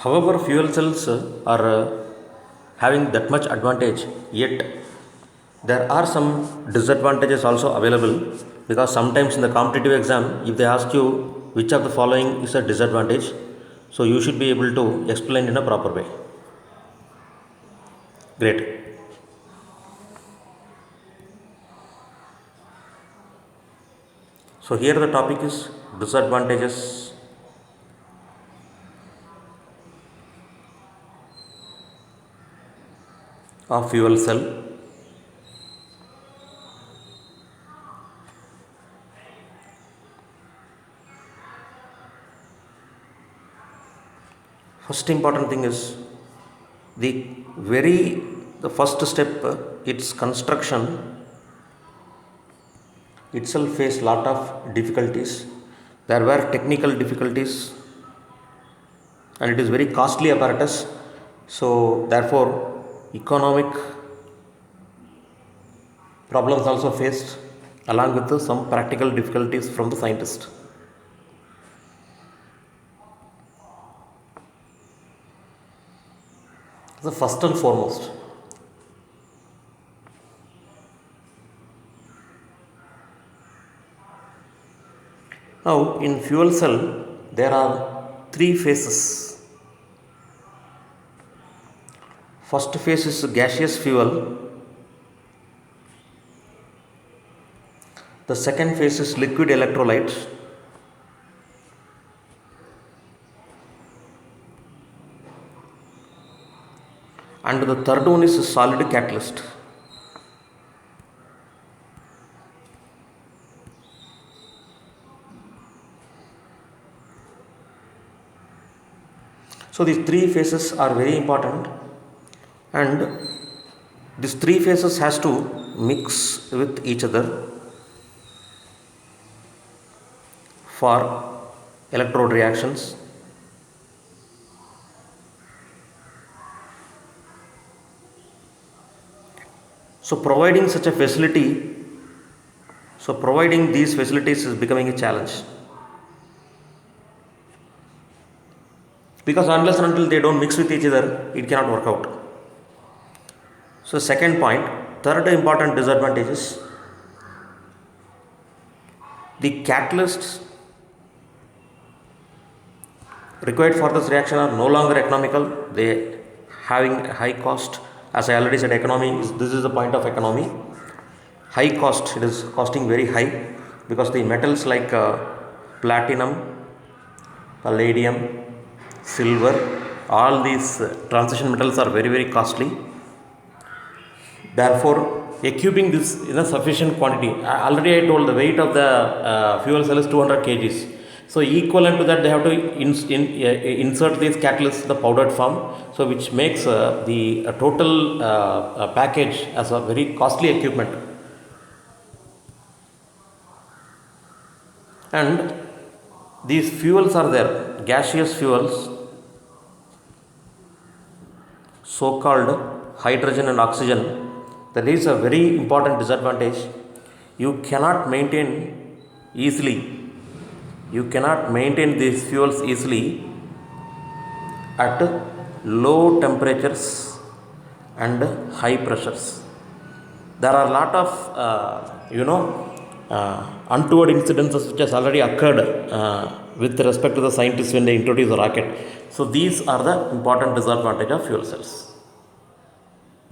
However, fuel cells are having that much advantage, yet there are some disadvantages also available, because sometimes in the competitive exam, if they ask you which of the following is a disadvantage, so you should be able to explain in a proper way. Great. So here the topic is disadvantages of fuel cell. First important thing is the the first step, its construction itself faced lot of difficulties. There were technical difficulties and it is very costly apparatus. So therefore economic problems also faced, along with some practical difficulties from the scientist. The first and foremost, now in fuel cell there are three phases. First phase is gaseous fuel, the second phase is liquid electrolytes, and the third one is solid catalyst. So these three phases are very important, and these three phases has to mix with each other for electrode reactions. So providing such a facility, so providing these facilities is becoming a challenge, because unless and until they don't mix with each other, it cannot work out. So second point, third important disadvantage is the catalysts required for this reaction are no longer economical. They having a high cost. As I already said, this is the point of economy. High cost, it is costing very high, because the metals like platinum, palladium, silver, all these transition metals are very, very costly. Therefore, equipping this in a sufficient quantity, already I told the weight of the fuel cell is 200 kgs. So equivalent to that, they have to insert these catalysts in the powdered form, so which makes the total package as a very costly equipment. And these fuels are there, gaseous fuels, so called hydrogen and oxygen. There is a very important disadvantage. You cannot maintain these fuels easily at low temperatures and high pressures. There are a lot of untoward incidences which has already occurred with respect to the scientists when they introduce the rocket. So these are the important disadvantage of fuel cells.